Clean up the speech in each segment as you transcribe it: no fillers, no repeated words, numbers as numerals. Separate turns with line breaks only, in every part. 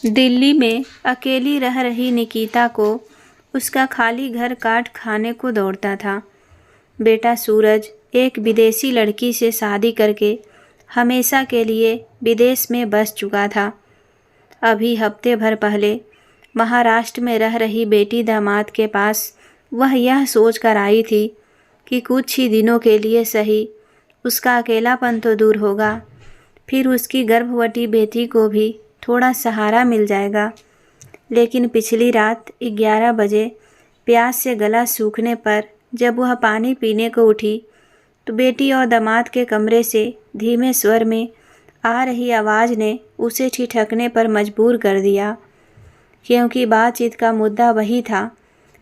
दिल्ली में अकेली रह रही निकिता को उसका खाली घर काट खाने को दौड़ता था। बेटा सूरज एक विदेशी लड़की से शादी करके हमेशा के लिए विदेश में बस चुका था। अभी हफ्ते भर पहले महाराष्ट्र में रह रही बेटी दामाद के पास वह यह सोच कर आई थी कि कुछ ही दिनों के लिए सही उसका अकेलापन तो दूर होगा, फिर उसकी गर्भवती बेटी को भी थोड़ा सहारा मिल जाएगा। लेकिन पिछली रात 11 बजे प्यास से गला सूखने पर जब वह पानी पीने को उठी तो बेटी और दामाद के कमरे से धीमे स्वर में आ रही आवाज़ ने उसे ठिठकने पर मजबूर कर दिया, क्योंकि बातचीत का मुद्दा वही था।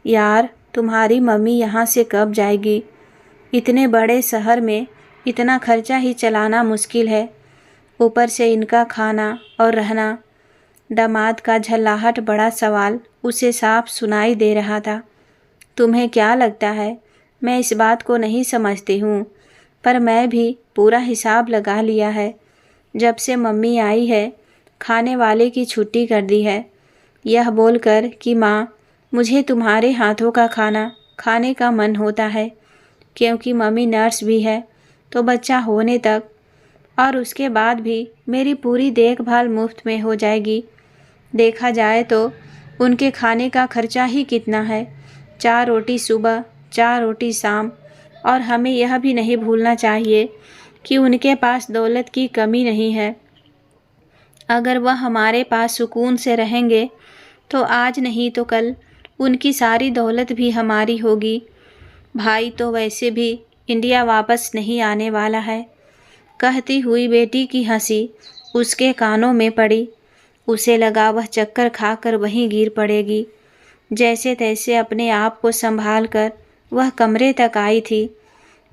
यार, तुम्हारी मम्मी यहाँ से कब जाएगी? इतने बड़े शहर में इतना खर्चा ही चलाना मुश्किल है, ऊपर से इनका खाना और रहना। दामाद का झल्लाहट बड़ा सवाल उसे साफ सुनाई दे रहा था। तुम्हें क्या लगता है मैं इस बात को नहीं समझती हूँ, पर मैं भी पूरा हिसाब लगा लिया है। जब से मम्मी आई है खाने वाले की छुट्टी कर दी है, यह बोलकर कि माँ मुझे तुम्हारे हाथों का खाना खाने का मन होता है, क्योंकि मम्मी नर्स भी है तो बच्चा होने तक और उसके बाद भी मेरी पूरी देखभाल मुफ्त में हो जाएगी। देखा जाए तो उनके खाने का खर्चा ही कितना है, 4 रोटी सुबह 4 रोटी शाम। और हमें यह भी नहीं भूलना चाहिए कि उनके पास दौलत की कमी नहीं है। अगर वह हमारे पास सुकून से रहेंगे तो आज नहीं तो कल उनकी सारी दौलत भी हमारी होगी। भाई तो वैसे भी इंडिया वापस नहीं आने वाला है। कहती हुई बेटी की हंसी उसके कानों में पड़ी। उसे लगा वह चक्कर खाकर वहीं गिर पड़ेगी। जैसे तैसे अपने आप को संभाल कर वह कमरे तक आई थी।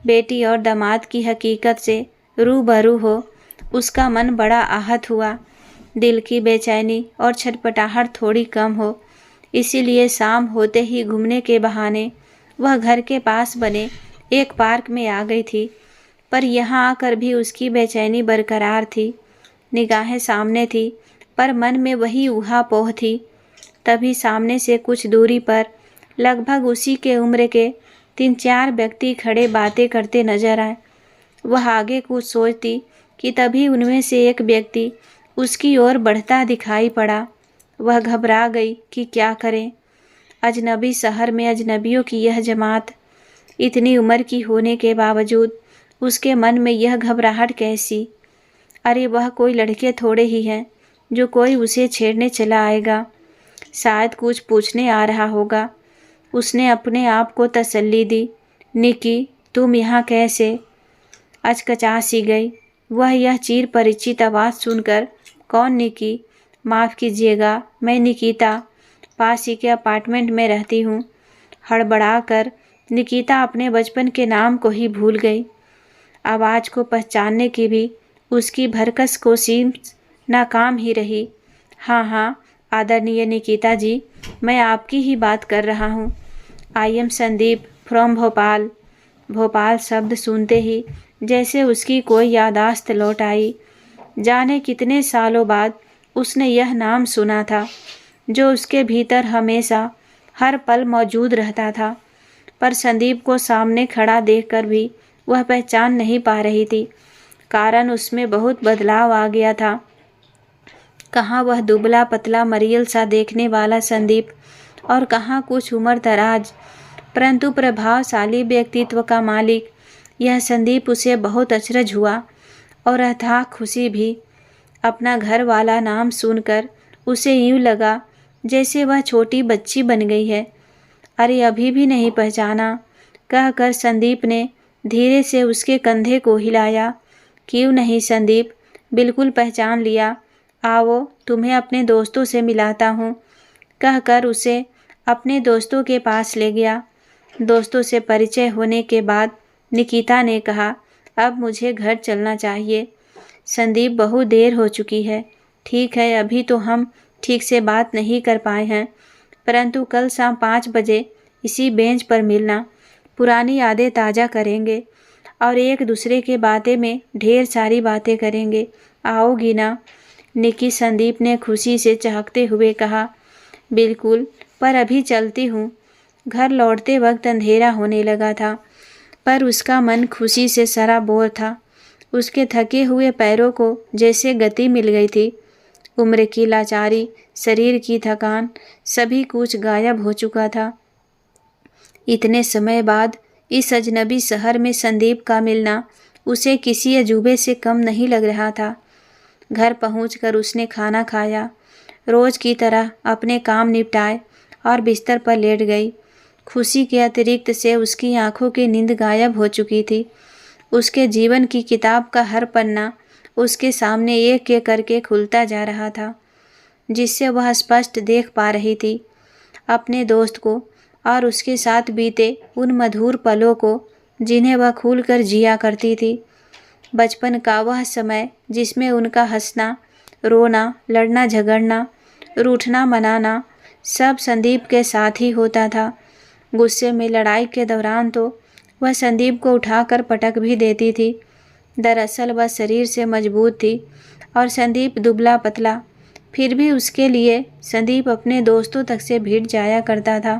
बेटी और दामाद की हकीकत से रूबरू हो उसका मन बड़ा आहत हुआ। दिल की बेचैनी और छटपटाहट थोड़ी कम हो, इसीलिए शाम होते ही घूमने के बहाने वह घर के पास बने एक पार्क में आ गई थी। पर यहाँ आकर भी उसकी बेचैनी बरकरार थी। निगाहें सामने थी पर मन में वही ऊहापोह थी। तभी सामने से कुछ दूरी पर लगभग उसी के उम्र के 3-4 व्यक्ति खड़े बातें करते नजर आए। वह आगे कुछ सोचती कि तभी उनमें से एक व्यक्ति उसकी ओर बढ़ता दिखाई पड़ा। वह घबरा गई कि क्या करें। अजनबी शहर में अजनबियों की यह जमात, इतनी उम्र की होने के बावजूद उसके मन में यह घबराहट कैसी? अरे वह कोई लड़के थोड़े ही हैं जो कोई उसे छेड़ने चला आएगा। शायद कुछ पूछने आ रहा होगा। उसने अपने आप को तसल्ली दी। निकी, तुम यहाँ कैसे? अचकचा सी गई वह यह चिर परिचित आवाज़ सुनकर। कौन निकी? माफ़ कीजिएगा, मैं निकिता, पास ही के अपार्टमेंट में रहती हूँ। हड़बड़ा कर निकिता अपने बचपन के नाम को ही भूल गई। आवाज़ को पहचानने की भी उसकी भरकस कोशिश नाकाम ही रही। हाँ, आदरणीय निकिता जी, मैं आपकी ही बात कर रहा हूँ। I am Sandeep from Bhopal. Bhopal शब्द सुनते ही जैसे उसकी कोई यादाश्त लौट आई। जाने कितने सालों बाद उसने यह नाम सुना था जो उसके भीतर हमेशा हर पल मौजूद रहता था। पर संदीप को सामने खड़ा देखकर भी वह पहचान नहीं पा रही थी। कारण उसमें बहुत बदलाव आ गया था। कहाँ वह दुबला पतला मरियल सा देखने वाला संदीप और कहाँ कुछ उम्र दराज परंतु प्रभावशाली व्यक्तित्व का मालिक यह संदीप। उसे बहुत अचरज हुआ और अथाह खुशी भी। अपना घर वाला नाम सुनकर उसे यूँ लगा जैसे वह छोटी बच्ची बन गई है। अरे अभी भी नहीं पहचाना? कहकर संदीप ने धीरे से उसके कंधे को हिलाया। क्यों नहीं संदीप, बिल्कुल पहचान लिया। आओ तुम्हें अपने दोस्तों से मिलाता हूँ। कहकर उसे अपने दोस्तों के पास ले गया। दोस्तों से परिचय होने के बाद निकिता ने कहा, अब मुझे घर चलना चाहिए। संदीप, बहुत देर हो चुकी है। ठीक है, अभी तो हम ठीक से बात नहीं कर पाए हैं, परंतु कल शाम 5 बजे इसी बेंच पर मिलना। पुरानी यादें ताज़ा करेंगे और एक दूसरे के बातें में ढेर सारी बातें करेंगे। आओगी ना? निकी संदीप ने खुशी से चहकते हुए कहा। बिल्कुल, पर अभी चलती हूँ। घर लौटते वक्त अंधेरा होने लगा था, पर उसका मन खुशी से सराबोर था। उसके थके हुए पैरों को जैसे गति मिल गई थी। उम्र की लाचारी, शरीर की थकान, सभी कुछ गायब हो चुका था। इतने समय बाद इस अजनबी शहर में संदीप का मिलना उसे किसी अजूबे से कम नहीं लग रहा था। घर पहुंचकर उसने खाना खाया, रोज की तरह अपने काम निपटाए और बिस्तर पर लेट गई। खुशी के अतिरिक्त से उसकी आंखों की नींद गायब हो चुकी थी। उसके जीवन की किताब का हर पन्ना उसके सामने एक एक करके खुलता जा रहा था, जिससे वह स्पष्ट देख पा रही थी अपने दोस्त को और उसके साथ बीते उन मधुर पलों को जिन्हें वह खुलकर जिया करती थी। बचपन का वह समय जिसमें उनका हंसना, रोना, लड़ना झगड़ना, रूठना मनाना सब संदीप के साथ ही होता था। गुस्से में लड़ाई के दौरान तो वह संदीप को उठाकर पटक भी देती थी। दरअसल वह शरीर से मजबूत थी और संदीप दुबला पतला, फिर भी उसके लिए संदीप अपने दोस्तों तक से भिड़ जाया करता था।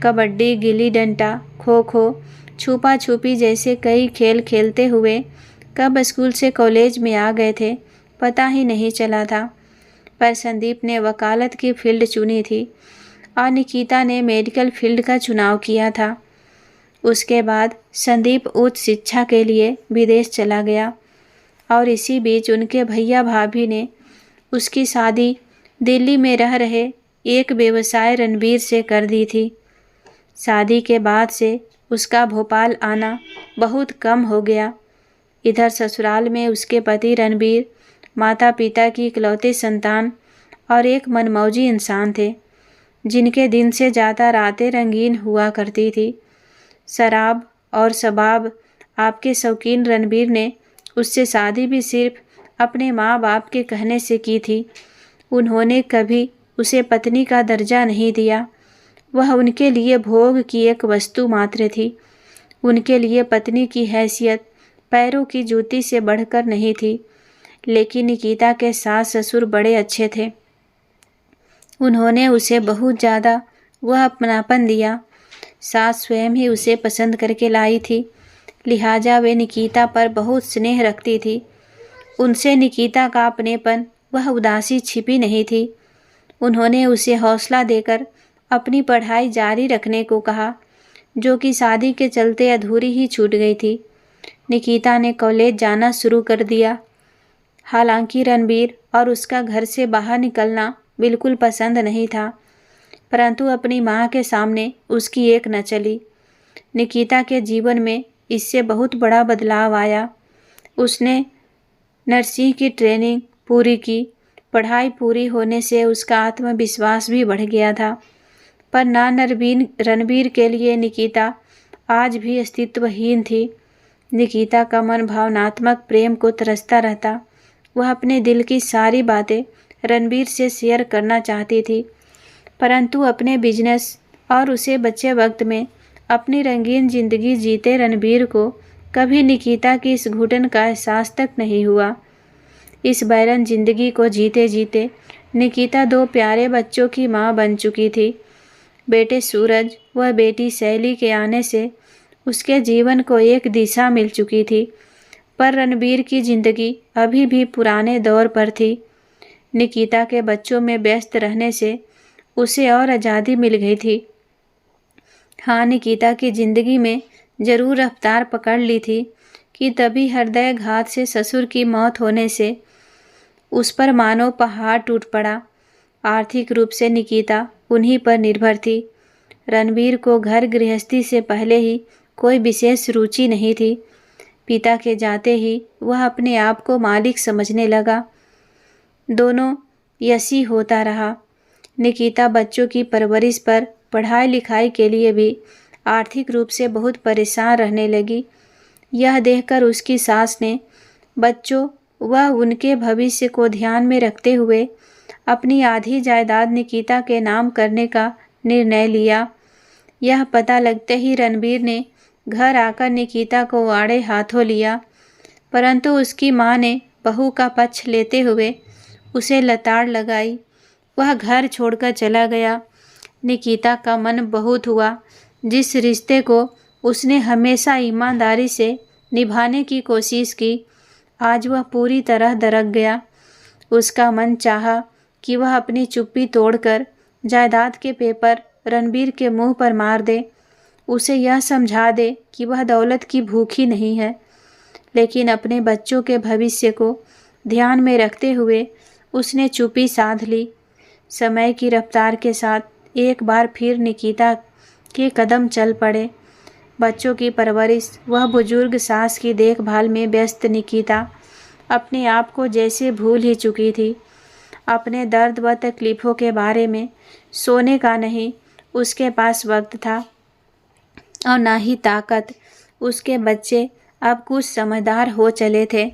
कबड्डी, गिल्ली डंडा, खो खो, छुपा छुपी जैसे कई खेल खेलते हुए कब स्कूल से कॉलेज में आ गए थे पता ही नहीं चला था। पर संदीप ने वकालत की फील्ड चुनी थी और निकिता ने मेडिकल फील्ड का चुनाव किया था। उसके बाद संदीप उच्च शिक्षा के लिए विदेश चला गया और इसी बीच उनके भैया भाभी ने उसकी शादी दिल्ली में रह रहे एक व्यवसाय रणबीर से कर दी थी। शादी के बाद से उसका भोपाल आना बहुत कम हो गया। इधर ससुराल में उसके पति रणबीर माता पिता की इकलौते संतान और एक मनमौजी इंसान थे, जिनके दिन से ज़्यादा रातें रंगीन हुआ करती थी। शराब और शबाब आपके शौकीन रणबीर ने उससे शादी भी सिर्फ अपने माँ बाप के कहने से की थी। उन्होंने कभी उसे पत्नी का दर्जा नहीं दिया। वह उनके लिए भोग की एक वस्तु मात्र थी। उनके लिए पत्नी की हैसियत पैरों की जूती से बढ़कर नहीं थी। लेकिन निकिता के सास ससुर बड़े अच्छे थे। उन्होंने उसे बहुत ज़्यादा वह अपनापन दिया। सास स्वयं ही उसे पसंद करके लाई थी, लिहाजा वे निकिता पर बहुत स्नेह रखती थी। उनसे निकिता का अपनेपन वह उदासी छिपी नहीं थी। उन्होंने उसे हौसला देकर अपनी पढ़ाई जारी रखने को कहा, जो कि शादी के चलते अधूरी ही छूट गई थी। निकिता ने कॉलेज जाना शुरू कर दिया। हालांकि रणबीर और उसका घर से बाहर निकलना बिल्कुल पसंद नहीं था, परंतु अपनी माँ के सामने उसकी एक न चली। निकिता के जीवन में इससे बहुत बड़ा बदलाव आया। उसने नर्सिंग की ट्रेनिंग पूरी की। पढ़ाई पूरी होने से उसका आत्मविश्वास भी बढ़ गया था। पर ना रणबीर के लिए निकिता आज भी अस्तित्वहीन थी। निकिता का मन भावनात्मक प्रेम को तरसता रहता। वह अपने दिल की सारी बातें रणबीर से शेयर करना चाहती थी, परंतु अपने बिजनेस और उसे बचे वक्त में अपनी रंगीन जिंदगी जीते रणबीर को कभी निकिता की इस घुटन का एहसास तक नहीं हुआ। इस बैरन जिंदगी को जीते जीते निकिता 2 प्यारे बच्चों की माँ बन चुकी थी। बेटे सूरज व बेटी शैली के आने से उसके जीवन को एक दिशा मिल चुकी थी, पर रणबीर की जिंदगी अभी भी पुराने दौर पर थी। निकिता के बच्चों में व्यस्त रहने से उसे और आज़ादी मिल गई थी। हाँ, निकिता की जिंदगी में जरूर रफ्तार पकड़ ली थी कि तभी हृदयघात से ससुर की मौत होने से उस पर मानो पहाड़ टूट पड़ा। आर्थिक रूप से निकिता उन्हीं पर निर्भर थी। रणबीर को घर गृहस्थी से पहले ही कोई विशेष रुचि नहीं थी। पिता के जाते ही वह अपने आप को मालिक समझने लगा। दोनों यसी होता रहा। निकिता बच्चों की परवरिश पर पढ़ाई लिखाई के लिए भी आर्थिक रूप से बहुत परेशान रहने लगी। यह देखकर उसकी सास ने बच्चों व उनके भविष्य को ध्यान में रखते हुए अपनी आधी जायदाद निकिता के नाम करने का निर्णय लिया। यह पता लगते ही रणबीर ने घर आकर निकिता को आड़े हाथों लिया, परंतु उसकी माँ ने बहू का पक्ष लेते हुए उसे लताड़ लगाई। वह घर छोड़कर चला गया। निकिता का मन बहुत हुआ। जिस रिश्ते को उसने हमेशा ईमानदारी से निभाने की कोशिश की, आज वह पूरी तरह दरक गया। उसका मन चाहा कि वह अपनी चुप्पी तोड़कर जायदाद के पेपर रणबीर के मुंह पर मार दे, उसे यह समझा दे कि वह दौलत की भूखी नहीं है। लेकिन अपने बच्चों के भविष्य को ध्यान में रखते हुए उसने चुप्पी साध ली। समय की रफ्तार के साथ एक बार फिर निकिता के कदम चल पड़े। बच्चों की परवरिश वह बुजुर्ग सास की देखभाल में व्यस्त निकिता अपने आप को जैसे भूल ही चुकी थी। अपने दर्द व तकलीफ़ों के बारे में सोने का नहीं उसके पास वक्त था और ना ही ताकत। उसके बच्चे अब कुछ समझदार हो चले थे।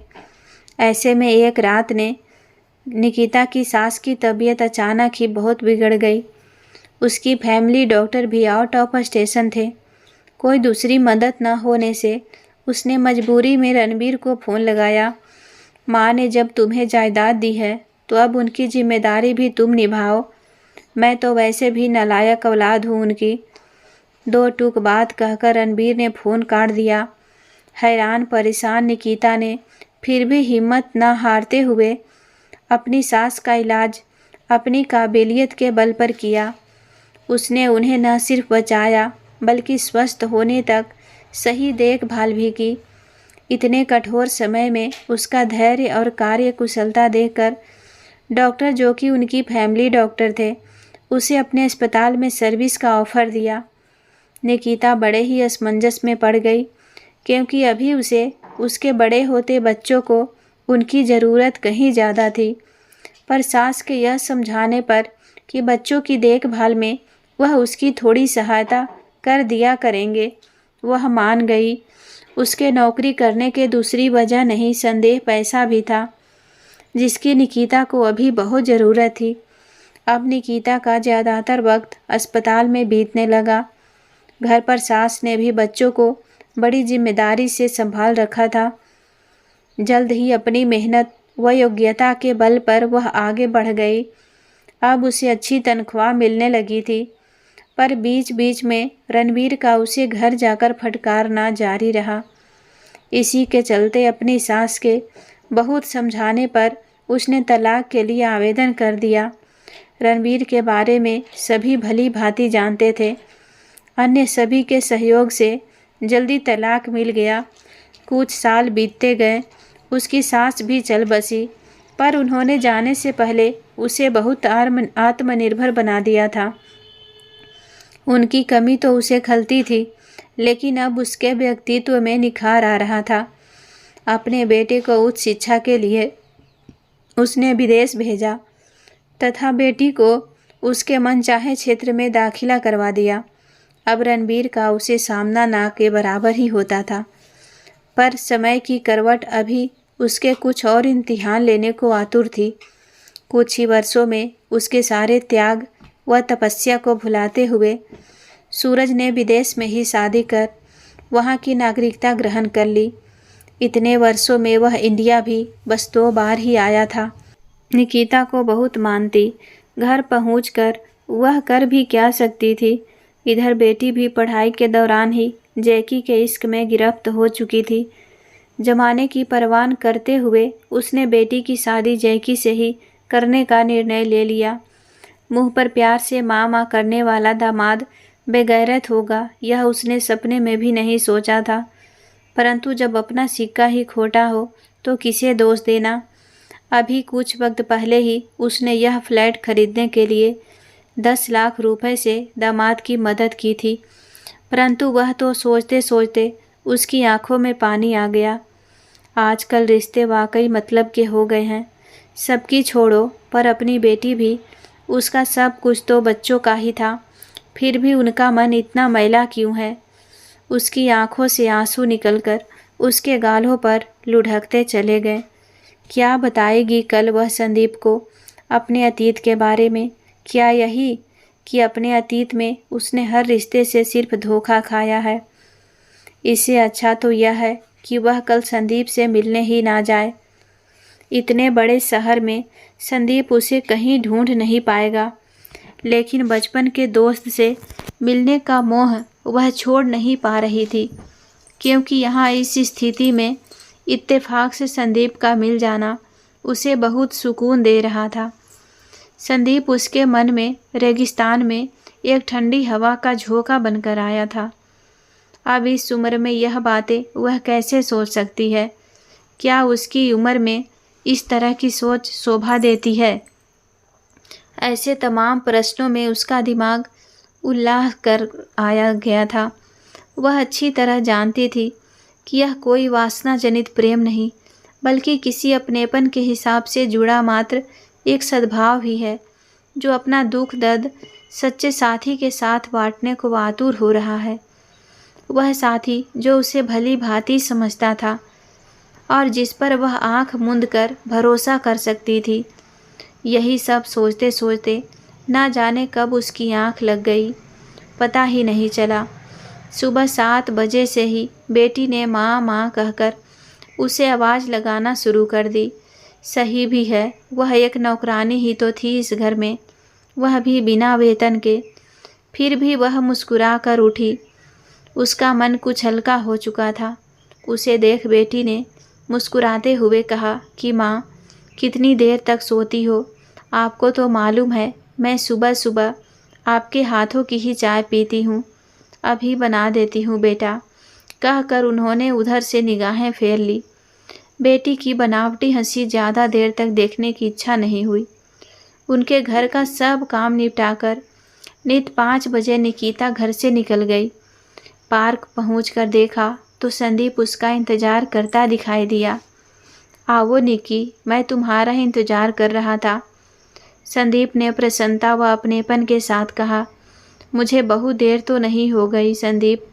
ऐसे में एक रात ने निकिता की सास की तबीयत अचानक ही बहुत बिगड़ गई। उसकी फैमिली डॉक्टर भी आउट ऑफ स्टेशन थे। कोई दूसरी मदद न होने से उसने मजबूरी में रणबीर को फ़ोन लगाया। माँ ने जब तुम्हें जायदाद दी है तो अब उनकी जिम्मेदारी भी तुम निभाओ। मैं तो वैसे भी नालायक औलाद हूँ उनकी। दो टूक बात कहकर रणबीर ने फ़ोन काट दिया। हैरान परेशान निकिता ने फिर भी हिम्मत न हारते हुए अपनी सास का इलाज अपनी काबिलियत के बल पर किया। उसने उन्हें न सिर्फ बचाया बल्कि स्वस्थ होने तक सही देखभाल भी की। इतने कठोर समय में उसका धैर्य और कार्य कुशलता देखकर डॉक्टर, जो कि उनकी फैमिली डॉक्टर थे, उसे अपने अस्पताल में सर्विस का ऑफ़र दिया। निकिता बड़े ही असमंजस में पड़ गई, क्योंकि अभी उसे उसके बड़े होते बच्चों को उनकी ज़रूरत कहीं ज़्यादा थी। पर सास के यह समझाने पर कि बच्चों की देखभाल में वह उसकी थोड़ी सहायता कर दिया करेंगे, वह मान गई। उसके नौकरी करने के दूसरी वजह नहीं, संदेह पैसा भी था, जिसकी निकिता को अभी बहुत ज़रूरत थी। अब निकिता का ज़्यादातर वक्त अस्पताल में बीतने लगा। घर पर सास ने भी बच्चों को बड़ी जिम्मेदारी से संभाल रखा था। जल्द ही अपनी मेहनत व योग्यता के बल पर वह आगे बढ़ गई। अब उसे अच्छी तनख्वाह मिलने लगी थी। पर बीच बीच में रणबीर का उसे घर जाकर फटकारना जारी रहा। इसी के चलते अपनी सास के बहुत समझाने पर उसने तलाक के लिए आवेदन कर दिया। रणबीर के बारे में सभी भली भांति जानते थे। अन्य सभी के सहयोग से जल्दी तलाक मिल गया। कुछ साल बीतते गए। उसकी सास भी चल बसी, पर उन्होंने जाने से पहले उसे बहुत आत्मनिर्भर बना दिया था। उनकी कमी तो उसे खलती थी, लेकिन अब उसके व्यक्तित्व में निखार आ रहा था। अपने बेटे को उच्च शिक्षा के लिए उसने विदेश भेजा तथा बेटी को उसके मनचाहे क्षेत्र में दाखिला करवा दिया। अब रणबीर का उसे सामना ना के बराबर ही होता था। पर समय की करवट अभी उसके कुछ और इम्तिहान लेने को आतुर थी। कुछ ही वर्षों में उसके सारे त्याग व तपस्या को भुलाते हुए सूरज ने विदेश में ही शादी कर वहाँ की नागरिकता ग्रहण कर ली। इतने वर्षों में वह इंडिया भी बस 2 बार ही आया था। निकिता को बहुत मानती। घर पहुंचकर वह कर भी क्या सकती थी। इधर बेटी भी पढ़ाई के दौरान ही जैकी के इश्क में गिरफ्त हो चुकी थी। जमाने की परवाह करते हुए उसने बेटी की शादी जैकी से ही करने का निर्णय ले लिया। मुंह पर प्यार से माँ माँ करने वाला दामाद बेगैरत होगा, यह उसने सपने में भी नहीं सोचा था। परंतु जब अपना सिक्का ही खोटा हो तो किसे दोष देना। अभी कुछ वक्त पहले ही उसने यह फ्लैट खरीदने के लिए 10 लाख रुपए से दामाद की मदद की थी, परंतु वह तो सोचते सोचते उसकी आंखों में पानी आ गया। आजकल रिश्ते वाकई मतलब के हो गए हैं। सबकी छोड़ो, पर अपनी बेटी भी, उसका सब कुछ तो बच्चों का ही था। फिर भी उनका मन इतना मैला क्यों है। उसकी आंखों से आंसू निकलकर उसके गालों पर लुढ़कते चले गए। क्या बताएगी कल वह संदीप को अपने अतीत के बारे में? क्या यही कि अपने अतीत में उसने हर रिश्ते से सिर्फ धोखा खाया है। इससे अच्छा तो यह है कि वह कल संदीप से मिलने ही ना जाए। इतने बड़े शहर में संदीप उसे कहीं ढूंढ नहीं पाएगा, लेकिन बचपन के दोस्त से मिलने का मोह वह छोड़ नहीं पा रही थी, क्योंकि यहाँ इस स्थिति में इत्तेफाक से संदीप का मिल जाना उसे बहुत सुकून दे रहा था। संदीप उसके मन में रेगिस्तान में एक ठंडी हवा का झोंका बनकर आया था। अब इस उम्र में यह बातें वह कैसे सोच सकती है? क्या उसकी उम्र में इस तरह की सोच शोभा देती है? ऐसे तमाम प्रश्नों में उसका दिमाग उल्लाह कर आया गया था। वह अच्छी तरह जानती थी कि यह कोई वासना जनित प्रेम नहीं, बल्कि किसी अपनेपन के हिसाब से जुड़ा मात्र एक सद्भाव ही है, जो अपना दुख दर्द सच्चे साथी के साथ बांटने को आतुर हो रहा है। वह साथी जो उसे भली भांति समझता था और जिस पर वह आंख मूंद कर भरोसा कर सकती थी। यही सब सोचते सोचते ना जाने कब उसकी आंख लग गई, पता ही नहीं चला। सुबह 7 बजे से ही बेटी ने माँ माँ कहकर उसे आवाज़ लगाना शुरू कर दी। सही भी है, वह एक नौकरानी ही तो थी इस घर में, वह भी बिना वेतन के। फिर भी वह मुस्कुरा कर उठी। उसका मन कुछ हल्का हो चुका था। उसे देख बेटी ने मुस्कुराते हुए कहा कि माँ, कितनी देर तक सोती हो? आपको तो मालूम है मैं सुबह सुबह आपके हाथों की ही चाय पीती हूँ। अभी बना देती हूँ बेटा, कहकर उन्होंने उधर से निगाहें फेर ली। बेटी की बनावटी हंसी ज़्यादा देर तक देखने की इच्छा नहीं हुई। उनके घर का सब काम निपटाकर नित 5 बजे निकिता घर से निकल गई। पार्क पहुंचकर देखा तो संदीप उसका इंतज़ार करता दिखाई दिया। आओ निकी, मैं तुम्हारा इंतज़ार कर रहा था, संदीप ने प्रसन्नता व अपनेपन के साथ कहा। मुझे बहुत देर तो नहीं हो गई संदीप,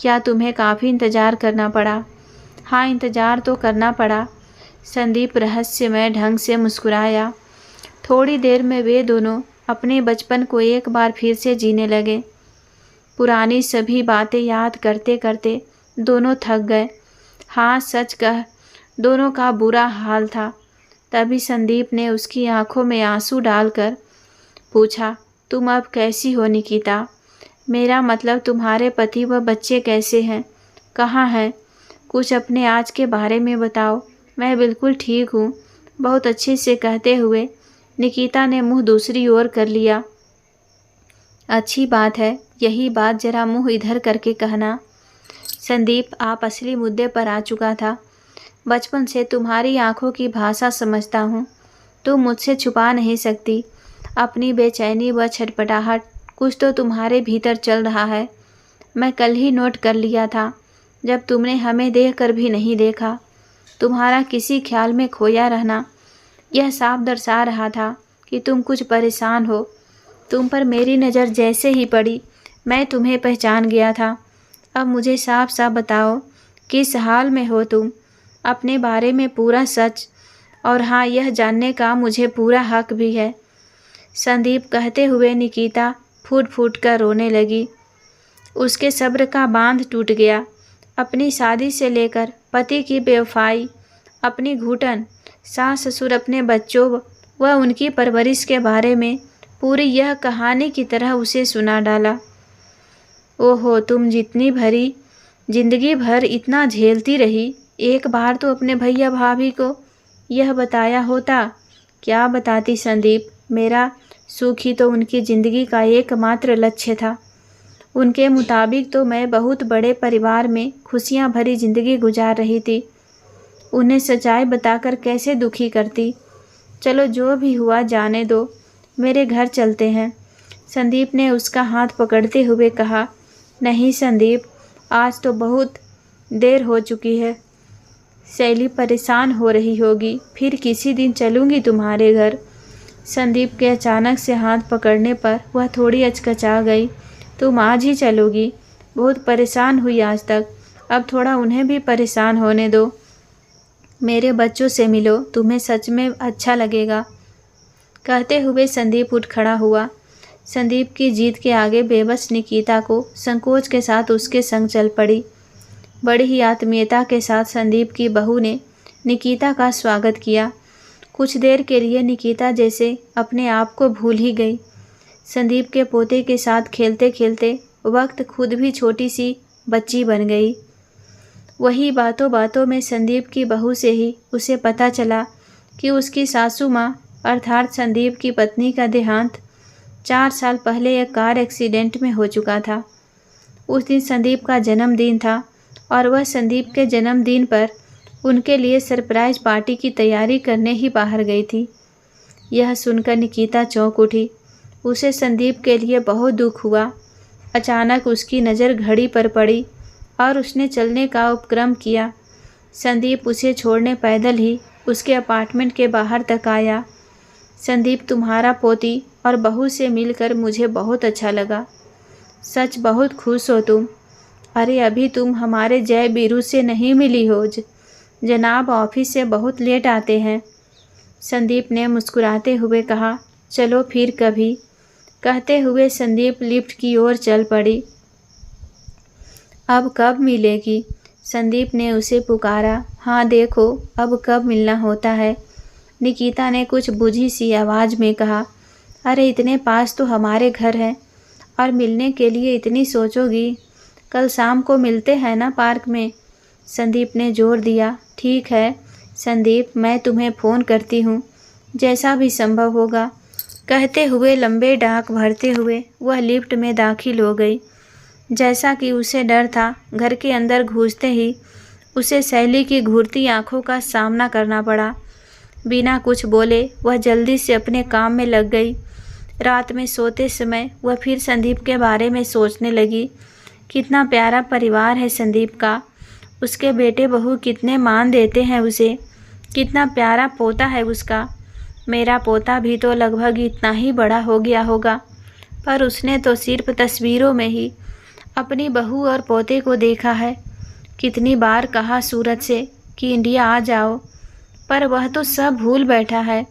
क्या तुम्हें काफ़ी इंतज़ार करना पड़ा? हाँ, इंतज़ार तो करना पड़ा, संदीप रहस्यमय ढंग से मुस्कुराया। थोड़ी देर में वे दोनों अपने बचपन को एक बार फिर से जीने लगे। पुरानी सभी बातें याद करते करते दोनों थक गए। हाँ, सच कह, दोनों का बुरा हाल था। तभी संदीप ने उसकी आंखों में आंसू डालकर पूछा, तुम अब कैसी हो निकिता? मेरा मतलब तुम्हारे पति व बच्चे कैसे हैं, कहाँ हैं? कुछ अपने आज के बारे में बताओ। मैं बिल्कुल ठीक हूँ, बहुत अच्छे से कहते हुए निकिता ने मुंह दूसरी ओर कर लिया। अच्छी बात है, यही बात जरा मुंह इधर करके कहना। संदीप आप असली मुद्दे पर आ चुका था। बचपन से तुम्हारी आंखों की भाषा समझता हूँ। तुम मुझसे छुपा नहीं सकती अपनी बेचैनी व छटपटाहट। कुछ तो तुम्हारे भीतर चल रहा है। मैं कल ही नोट कर लिया था, जब तुमने हमें देखकर भी नहीं देखा। तुम्हारा किसी ख्याल में खोया रहना यह साफ दर्शा रहा था कि तुम कुछ परेशान हो। तुम पर मेरी नज़र जैसे ही पड़ी मैं तुम्हें पहचान गया था। अब मुझे साफ साफ बताओ, किस हाल में हो तुम? अपने बारे में पूरा सच, और हाँ, यह जानने का मुझे पूरा हक भी है। संदीप कहते हुए निकिता फूट फूट कर रोने लगी। उसके सब्र का बांध टूट गया। अपनी शादी से लेकर पति की बेवफाई, अपनी घुटन, सास ससुर, अपने बच्चों व उनकी परवरिश के बारे में पूरी यह कहानी की तरह उसे सुना डाला। ओहो, तुम जितनी भरी जिंदगी भर इतना झेलती रही, एक बार तो अपने भैया भाभी को यह बताया होता। क्या बताती संदीप? मेरा सुख ही तो उनकी ज़िंदगी का एकमात्र लक्ष्य था। उनके मुताबिक तो मैं बहुत बड़े परिवार में खुशियां भरी ज़िंदगी गुजार रही थी। उन्हें सच्चाई बताकर कैसे दुखी करती। चलो, जो भी हुआ जाने दो, मेरे घर चलते हैं। संदीप ने उसका हाथ पकड़ते हुए कहा। नहीं संदीप, आज तो बहुत देर हो चुकी है। शैली परेशान हो रही होगी, फिर किसी दिन चलूँगी तुम्हारे घर। संदीप के अचानक से हाथ पकड़ने पर वह थोड़ी अचकचा गई। तुम आज ही चलोगी? बहुत परेशान हुई आज तक, अब थोड़ा उन्हें भी परेशान होने दो। मेरे बच्चों से मिलो, तुम्हें सच में अच्छा लगेगा। कहते हुए संदीप उठ खड़ा हुआ। संदीप की जीत के आगे बेबस निकिता को संकोच के साथ उसके संग चल पड़ी। बड़ी ही आत्मीयता के साथ संदीप की बहू ने निकिता का स्वागत किया। कुछ देर के लिए निकिता जैसे अपने आप को भूल ही गई। संदीप के पोते के साथ खेलते खेलते वक्त खुद भी छोटी सी बच्ची बन गई। वही बातों बातों में संदीप की बहू से ही उसे पता चला कि उसकी सासू माँ अर्थात संदीप की पत्नी का देहांत 4 साल पहले एक कार एक्सीडेंट में हो चुका था। उस दिन संदीप का जन्मदिन था और वह संदीप के जन्मदिन पर उनके लिए सरप्राइज पार्टी की तैयारी करने ही बाहर गई थी। यह सुनकर निकिता चौंक उठी। उसे संदीप के लिए बहुत दुख हुआ। अचानक उसकी नज़र घड़ी पर पड़ी और उसने चलने का उपक्रम किया। संदीप उसे छोड़ने पैदल ही उसके अपार्टमेंट के बाहर तक आया। संदीप, तुम्हारा पोती और बहू से मिलकर मुझे बहुत अच्छा लगा। सच बहुत खुश हो तुम। अरे अभी तुम हमारे जय बीरू से नहीं मिली हो। जनाब ऑफिस से बहुत लेट आते हैं। संदीप ने मुस्कुराते हुए कहा, चलो फिर कभी। कहते हुए संदीप लिफ्ट की ओर चल पड़ी। अब कब मिलेगी? संदीप ने उसे पुकारा। हाँ देखो, अब कब मिलना होता है, निकिता ने कुछ बुझी सी आवाज़ में कहा। अरे इतने पास तो हमारे घर हैं और मिलने के लिए इतनी सोचोगी। कल शाम को मिलते हैं ना पार्क में, संदीप ने जोर दिया। ठीक है संदीप, मैं तुम्हें फ़ोन करती हूँ जैसा भी संभव होगा। कहते हुए लंबे डाक भरते हुए वह लिफ्ट में दाखिल हो गई। जैसा कि उसे डर था, घर के अंदर घुसते ही उसे शैली की घूरती आंखों का सामना करना पड़ा। बिना कुछ बोले वह जल्दी से अपने काम में लग गई। रात में सोते समय वह फिर संदीप के बारे में सोचने लगी। कितना प्यारा परिवार है संदीप का। उसके बेटे बहू कितने मान देते हैं उसे। कितना प्यारा पोता है उसका। मेरा पोता भी तो लगभग इतना ही बड़ा हो गया होगा, पर उसने तो सिर्फ तस्वीरों में ही अपनी बहू और पोते को देखा है। कितनी बार कहा सूरज से कि इंडिया आ जाओ, पर वह तो सब भूल बैठा है।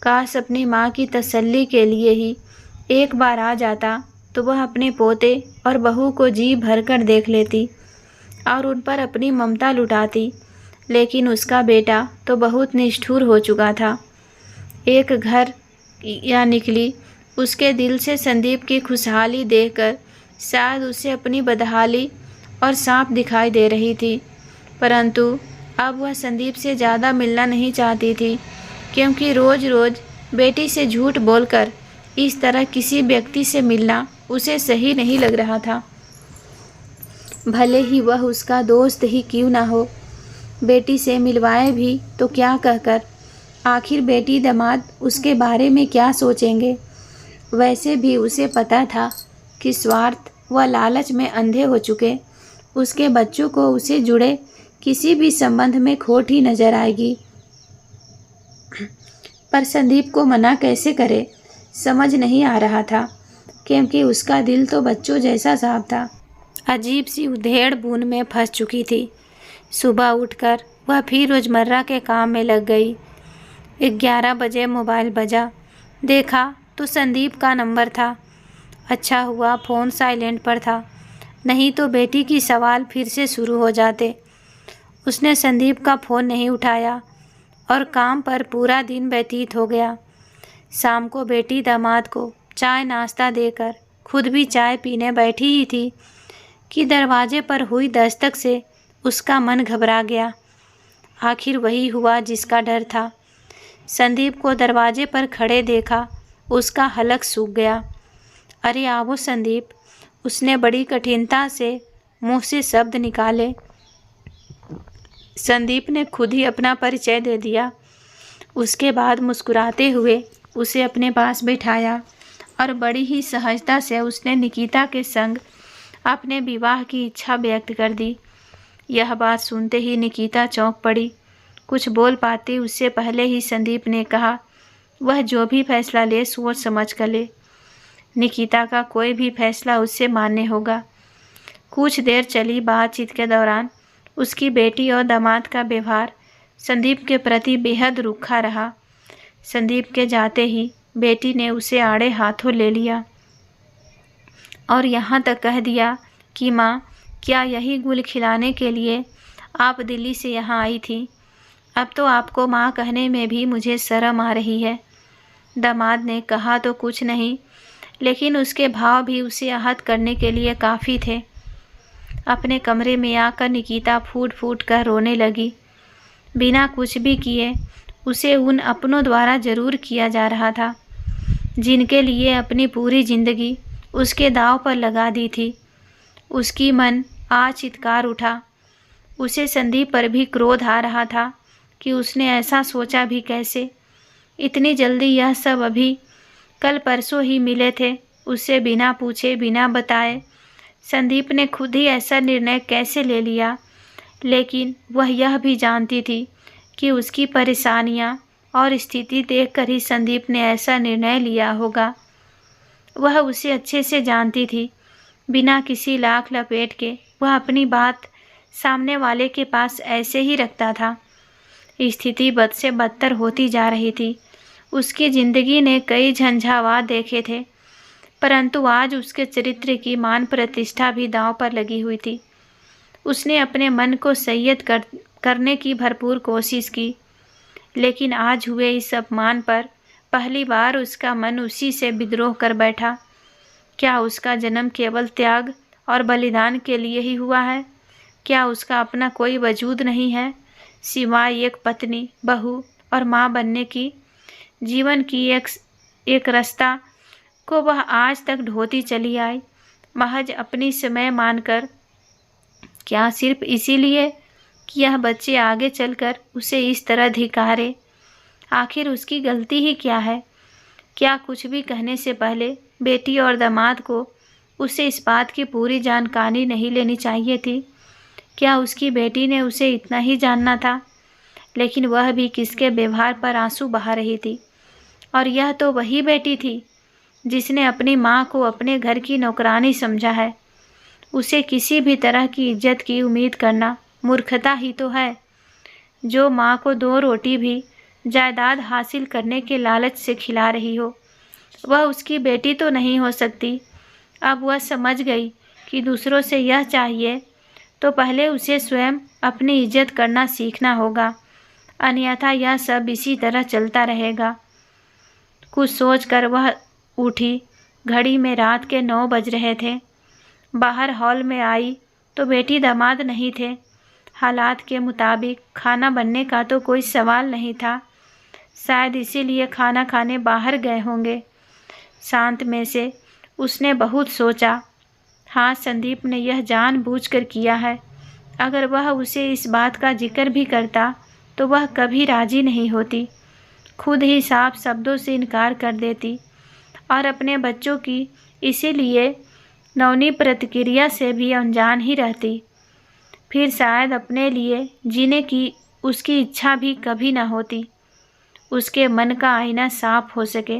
काश अपनी माँ की तसल्ली के लिए ही एक बार आ जाता तो वह अपने पोते और बहू को जी भरकर देख लेती और उन पर अपनी ममता लुटाती। लेकिन उसका बेटा तो बहुत निष्ठुर हो चुका था। एक घर या निकली उसके दिल से संदीप की खुशहाली देखकर शायद उसे अपनी बदहाली और सांप दिखाई दे रही थी, परंतु अब वह संदीप से ज़्यादा मिलना नहीं चाहती थी, क्योंकि रोज़ रोज़ बेटी से झूठ बोलकर इस तरह किसी व्यक्ति से मिलना उसे सही नहीं लग रहा था। भले ही वह उसका दोस्त ही क्यों ना हो, बेटी से मिलवाए भी तो क्या कहकर। आखिर बेटी दामाद उसके बारे में क्या सोचेंगे। वैसे भी उसे पता था कि स्वार्थ व लालच में अंधे हो चुके उसके बच्चों को उसे जुड़े किसी भी संबंध में खोट ही नजर आएगी। पर संदीप को मना कैसे करे समझ नहीं आ रहा था, क्योंकि उसका दिल तो बच्चों जैसा साफ था। अजीब सी उधेड़ बुन में फंस चुकी थी। सुबह उठकर वह फिर रोज़मर्रा के काम में लग गई। 11 बजे मोबाइल बजा। देखा तो संदीप का नंबर था। अच्छा हुआ फ़ोन साइलेंट पर था, नहीं तो बेटी की सवाल फिर से शुरू हो जाते। उसने संदीप का फ़ोन नहीं उठाया और काम पर पूरा दिन व्यतीत हो गया। शाम को बेटी दामाद को चाय नाश्ता देकर खुद भी चाय पीने बैठी ही थी कि दरवाजे पर हुई दस्तक से उसका मन घबरा गया। आखिर वही हुआ जिसका डर था। संदीप को दरवाजे पर खड़े देखा, उसका हलक सूख गया। अरे आओ संदीप, उसने बड़ी कठिनता से मुंह से शब्द निकाले। संदीप ने खुद ही अपना परिचय दे दिया। उसके बाद मुस्कुराते हुए उसे अपने पास बिठाया और बड़ी ही सहजता से उसने निकिता के संग अपने विवाह की इच्छा व्यक्त कर दी। यह बात सुनते ही निकिता चौंक पड़ी। कुछ बोल पाती उससे पहले ही संदीप ने कहा, वह जो भी फैसला ले सोच समझ कर ले। निकिता का कोई भी फैसला उससे मान्य होगा। कुछ देर चली बातचीत के दौरान उसकी बेटी और दामाद का व्यवहार संदीप के प्रति बेहद रूखा रहा। संदीप के जाते ही बेटी ने उसे आड़े हाथों ले लिया और यहाँ तक कह दिया कि माँ, क्या यही गुल खिलाने के लिए आप दिल्ली से यहाँ आई थी? अब तो आपको माँ कहने में भी मुझे शर्म आ रही है। दामाद ने कहा तो कुछ नहीं, लेकिन उसके भाव भी उसे आहत करने के लिए काफ़ी थे। अपने कमरे में आकर निकिता फूट फूट कर रोने लगी। बिना कुछ भी किए उसे उन अपनों द्वारा जरूर किया जा रहा था, जिनके लिए अपनी पूरी जिंदगी उसके दांव पर लगा दी थी। उसकी मन आज चित्कार उठा। उसे संदीप पर भी क्रोध आ रहा था कि उसने ऐसा सोचा भी कैसे। इतनी जल्दी यह सब अभी कल परसों ही मिले थे, उससे बिना पूछे बिना बताए संदीप ने खुद ही ऐसा निर्णय कैसे ले लिया। लेकिन वह यह भी जानती थी कि उसकी परेशानियां और स्थिति देखकर ही संदीप ने ऐसा निर्णय लिया होगा। वह उसे अच्छे से जानती थी। बिना किसी लाख लपेट के वह अपनी बात सामने वाले के पास ऐसे ही रखता था। स्थिति बद से बदतर होती जा रही थी। उसकी जिंदगी ने कई झंझावात देखे थे, परंतु आज उसके चरित्र की मान प्रतिष्ठा भी दांव पर लगी हुई थी। उसने अपने मन को संयत करने की भरपूर कोशिश की, लेकिन आज हुए इस अपमान पर पहली बार उसका मन उसी से विद्रोह कर बैठा। क्या उसका जन्म केवल त्याग और बलिदान के लिए ही हुआ है? क्या उसका अपना कोई वजूद नहीं है सिवाय एक पत्नी, बहू और माँ बनने की? जीवन की एक रास्ता को वह आज तक ढोती चली आई, महज अपनी समय मानकर। क्या सिर्फ इसीलिए कि यह बच्चे आगे चलकर उसे इस तरह धिक्कारे? आखिर उसकी गलती ही क्या है? क्या कुछ भी कहने से पहले बेटी और दामाद को उसे इस बात की पूरी जानकारी नहीं लेनी चाहिए थी? क्या उसकी बेटी ने उसे इतना ही जानना था? लेकिन वह भी किसके व्यवहार पर आंसू बहा रही थी। और यह तो वही बेटी थी जिसने अपनी माँ को अपने घर की नौकरानी समझा है। उसे किसी भी तरह की इज्जत की उम्मीद करना मूर्खता ही तो है। जो माँ को 2 रोटी भी जायदाद हासिल करने के लालच से खिला रही हो, वह उसकी बेटी तो नहीं हो सकती। अब वह समझ गई कि दूसरों से यह चाहिए तो पहले उसे स्वयं अपनी इज्जत करना सीखना होगा, अन्यथा यह सब इसी तरह चलता रहेगा। कुछ सोचकर वह उठी। घड़ी में रात के 9 बज रहे थे। बाहर हॉल में आई तो बेटी दामाद नहीं थे। हालात के मुताबिक खाना बनने का तो कोई सवाल नहीं था। शायद इसीलिए खाना खाने बाहर गए होंगे। शांत में से उसने बहुत सोचा। हाँ, संदीप ने यह जानबूझकर किया है। अगर वह उसे इस बात का जिक्र भी करता तो वह कभी राजी नहीं होती, खुद ही साफ शब्दों से इनकार कर देती और अपने बच्चों की इसीलिए नवनी प्रतिक्रिया से भी अनजान ही रहती। फिर शायद अपने लिए जीने की उसकी इच्छा भी कभी न होती, उसके मन का आईना साफ हो सके।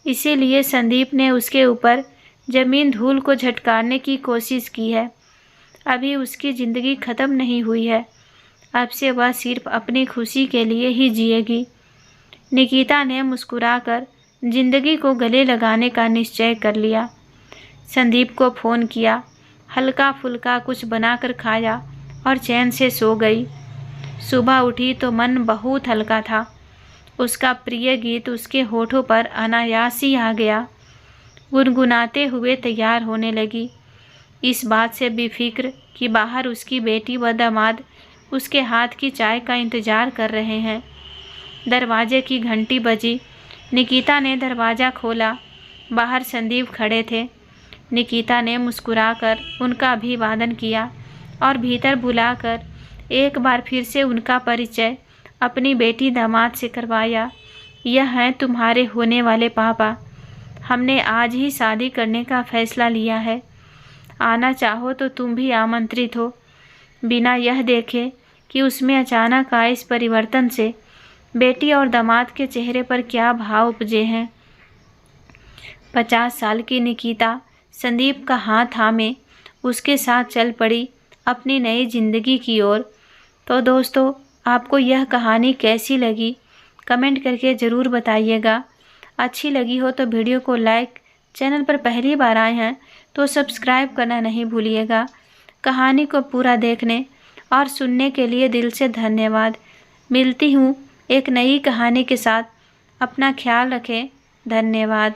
इसीलिए संदीप ने उसके ऊपर जमीन धूल को झटकारने की कोशिश की है। अभी उसकी ज़िंदगी ख़त्म नहीं हुई है। अब से वह सिर्फ अपनी खुशी के लिए ही जिएगी। निकिता ने मुस्कुराकर जिंदगी को गले लगाने का निश्चय कर लिया। संदीप को फ़ोन किया, हल्का फुल्का कुछ बनाकर खाया और चैन से सो गई। सुबह उठी तो मन बहुत हल्का था। उसका प्रिय गीत उसके होठों पर अनायास ही आ गया। गुनगुनाते हुए तैयार होने लगी, इस बात से बेफिक्र कि बाहर उसकी बेटी व दामाद उसके हाथ की चाय का इंतज़ार कर रहे हैं। दरवाजे की घंटी बजी। निकिता ने दरवाज़ा खोला। बाहर संदीप खड़े थे। निकिता ने मुस्कुराकर उनका अभिवादन किया और भीतर बुलाकर एक बार फिर से उनका परिचय अपनी बेटी दामाद से करवाया। यह हैं तुम्हारे होने वाले पापा। हमने आज ही शादी करने का फैसला लिया है। आना चाहो तो तुम भी आमंत्रित हो। बिना यह देखे कि उसमें अचानक आए इस परिवर्तन से बेटी और दामाद के चेहरे पर क्या भाव उपजे हैं। 50 साल की निकिता संदीप का हाथ थामे उसके साथ चल पड़ी अपनी नई जिंदगी की ओर। तो दोस्तों, आपको यह कहानी कैसी लगी कमेंट करके ज़रूर बताइएगा। अच्छी लगी हो तो वीडियो को लाइक, चैनल पर पहली बार आए हैं तो सब्सक्राइब करना नहीं भूलिएगा। कहानी को पूरा देखने और सुनने के लिए दिल से धन्यवाद। मिलती हूँ एक नई कहानी के साथ। अपना ख्याल रखें। धन्यवाद।